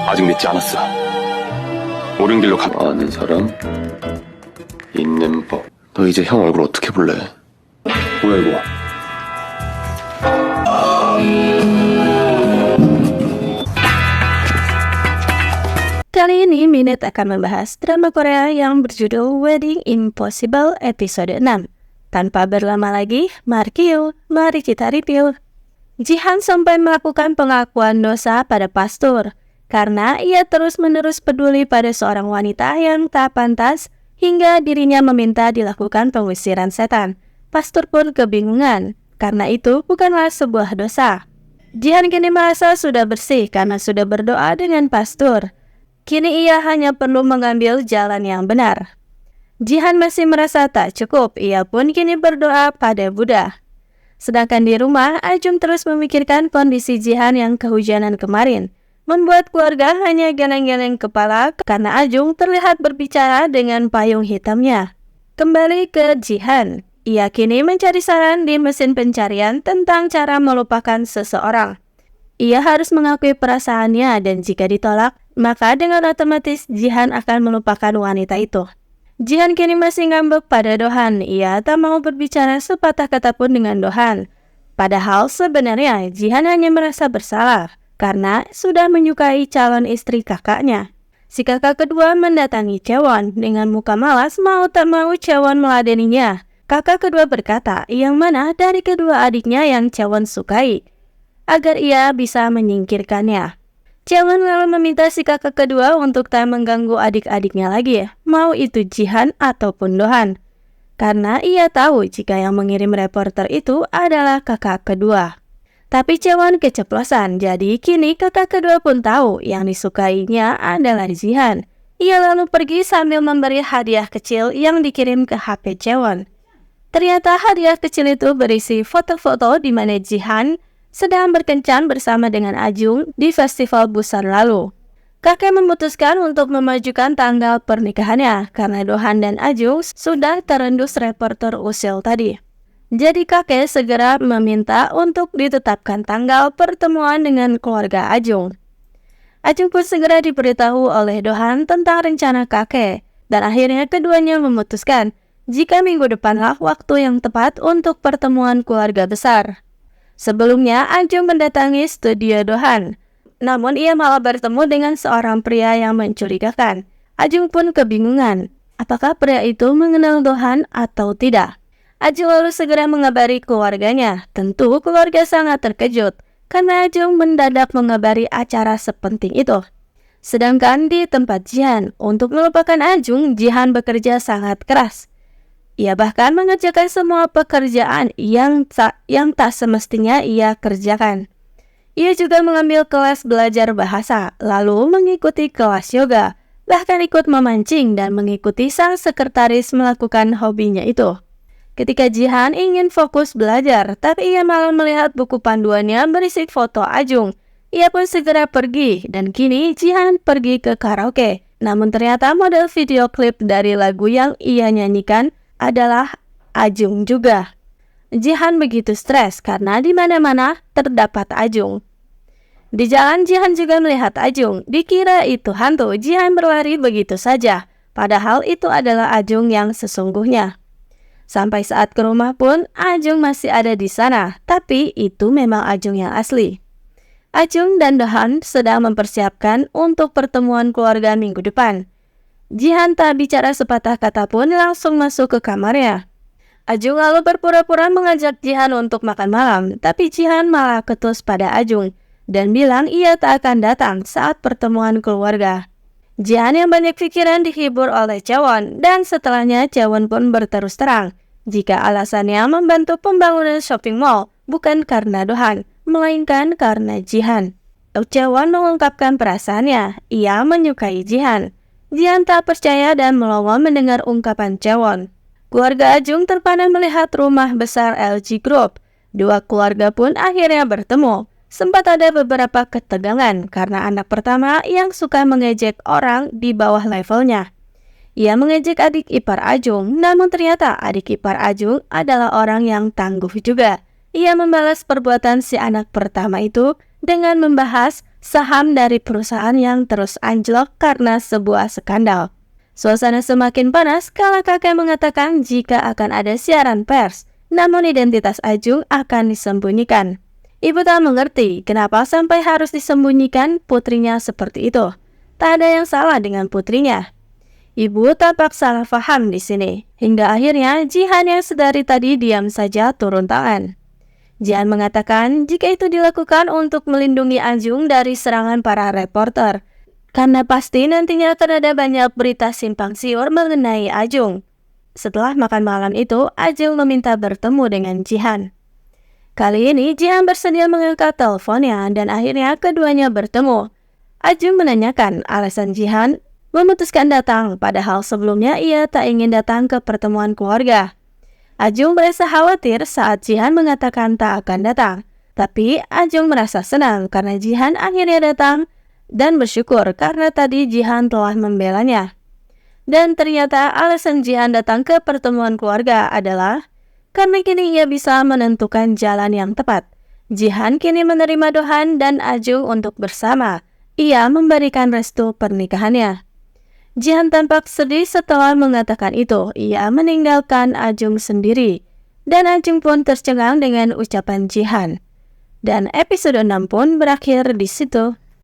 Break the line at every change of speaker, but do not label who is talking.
아직 믿지 않았어. 옳은 길로 아는 사람, 있는 법. 너 이제 형 얼굴 어떻게 볼래? 뭐야 이거?
Kali ini Minute akan membahas drama Korea yang berjudul Wedding Impossible episode 6. Tanpa berlama lagi, mari kita review. Jihan sampai melakukan pengakuan dosa pada pastor karena ia terus-menerus peduli pada seorang wanita yang tak pantas hingga dirinya meminta dilakukan pengusiran setan. Pastor pun kebingungan karena itu bukanlah sebuah dosa. Jihan kini merasa sudah bersih karena sudah berdoa dengan pastor. Kini ia hanya perlu mengambil jalan yang benar. Jihan masih merasa tak cukup, ia pun kini berdoa pada Buddha. Sedangkan di rumah, Ajung terus memikirkan kondisi Jihan yang kehujanan kemarin, membuat keluarga hanya geleng-geleng kepala karena Ajung terlihat berbicara dengan payung hitamnya. Kembali ke Jihan, ia kini mencari saran di mesin pencarian tentang cara melupakan seseorang. Ia harus mengakui perasaannya dan jika ditolak, maka dengan otomatis Jihan akan melupakan wanita itu. Jihan kini masih ngambek pada Dohan. Ia tak mau berbicara sepatah kata pun dengan Dohan. Padahal sebenarnya Jihan hanya merasa bersalah karena sudah menyukai calon istri kakaknya. Si kakak kedua mendatangi Chaewon dengan muka malas, mau tak mau Chaewon meladeninya. Kakak kedua berkata yang mana dari kedua adiknya yang Chaewon sukai, agar ia bisa menyingkirkannya. Chaewon lalu meminta si kakak kedua untuk tak mengganggu adik-adiknya lagi, mau itu Jihan ataupun Dohan. Karena ia tahu jika yang mengirim reporter itu adalah kakak kedua. Tapi Chaewon keceplosan, jadi kini kakak kedua pun tahu yang disukainya adalah Jihan. Ia lalu pergi sambil memberi hadiah kecil yang dikirim ke HP Chaewon. Ternyata hadiah kecil itu berisi foto-foto di mana Jihan sedang berkencan bersama dengan Ajung di festival Busan lalu. Kakek memutuskan untuk memajukan tanggal pernikahannya karena Dohan dan Ajung sudah terendus reporter usil tadi. Jadi kakek segera meminta untuk ditetapkan tanggal pertemuan dengan keluarga Ajung. Ajung pun segera diberitahu oleh Dohan tentang rencana kakek dan akhirnya keduanya memutuskan jika minggu depanlah waktu yang tepat untuk pertemuan keluarga besar. Sebelumnya, Ajung mendatangi studio Dohan. Namun ia malah bertemu dengan seorang pria yang mencurigakan. Ajung pun kebingungan, apakah pria itu mengenal Dohan atau tidak. Ajung lalu segera mengabari keluarganya. Tentu keluarga sangat terkejut karena Ajung mendadak mengabari acara sepenting itu. Sedangkan di tempat Jihan, untuk melupakan Ajung, Jihan bekerja sangat keras. Ia bahkan mengerjakan semua pekerjaan yang tak semestinya ia kerjakan. Ia juga mengambil kelas belajar bahasa, lalu mengikuti kelas yoga, bahkan ikut memancing dan mengikuti sang sekretaris melakukan hobinya itu. Ketika Jihan ingin fokus belajar, tapi ia malah melihat buku panduannya berisi foto Ajung. Ia pun segera pergi dan kini Jihan pergi ke karaoke. Namun ternyata model video klip dari lagu yang ia nyanyikan adalah Ajung juga. Jihan begitu stres karena di mana-mana terdapat Ajung. Di jalan Jihan juga melihat Ajung, dikira itu hantu. Jihan berlari begitu saja, padahal itu adalah Ajung yang sesungguhnya. Sampai saat ke rumah pun Ajung masih ada di sana, tapi itu memang Ajung yang asli. Ajung dan Dohan sedang mempersiapkan untuk pertemuan keluarga minggu depan. Jihan tak bicara sepatah kata pun langsung masuk ke kamarnya. Ajung lalu berpura-pura mengajak Jihan untuk makan malam, tapi Jihan malah ketus pada Ajung dan bilang ia tak akan datang saat pertemuan keluarga. Jihan yang banyak pikiran dihibur oleh Chaewon dan setelahnya Chaewon pun berterus terang jika alasannya membantu pembangunan shopping mall bukan karena Dohan, melainkan karena Jihan. Chaewon mengungkapkan perasaannya, ia menyukai Jihan. Jihan tak percaya dan melongo mendengar ungkapan Chaewon. Keluarga Ajung terpana melihat rumah besar LG Group. Dua keluarga pun akhirnya bertemu. Sempat ada beberapa ketegangan karena anak pertama yang suka mengejek orang di bawah levelnya. Ia mengejek adik ipar Ajung, namun ternyata adik ipar Ajung adalah orang yang tangguh juga. Ia membalas perbuatan si anak pertama itu dengan membahas saham dari perusahaan yang terus anjlok karena sebuah skandal. Suasana semakin panas kala kakek mengatakan jika akan ada siaran pers, namun identitas Ajung akan disembunyikan. Ibu tak mengerti kenapa sampai harus disembunyikan putrinya seperti itu. Tak ada yang salah dengan putrinya. Ibu tampak salah paham di sini, hingga akhirnya Jihan yang sedari tadi diam saja turun tangan. Jihan mengatakan jika itu dilakukan untuk melindungi Ajung dari serangan para reporter, karena pasti nantinya akan ada banyak berita simpang siur mengenai Ajung. Setelah makan malam itu, Ajung meminta bertemu dengan Jihan. Kali ini Jihan bersedia mengangkat teleponnya dan akhirnya keduanya bertemu. Ajung menanyakan alasan Jihan memutuskan datang, padahal sebelumnya ia tak ingin datang ke pertemuan keluarga. Ajung merasa khawatir saat Jihan mengatakan tak akan datang. Tapi Ajung merasa senang karena Jihan akhirnya datang dan bersyukur karena tadi Jihan telah membelanya. Dan ternyata alasan Jihan datang ke pertemuan keluarga adalah karena kini ia bisa menentukan jalan yang tepat. Jihan kini menerima Dohan dan Ajung untuk bersama. Ia memberikan restu pernikahannya. Jihan tampak sedih setelah mengatakan itu. Ia meninggalkan Ajung sendiri. Dan Ajung pun tercengang dengan ucapan Jihan. Dan episode 6 pun berakhir di situ.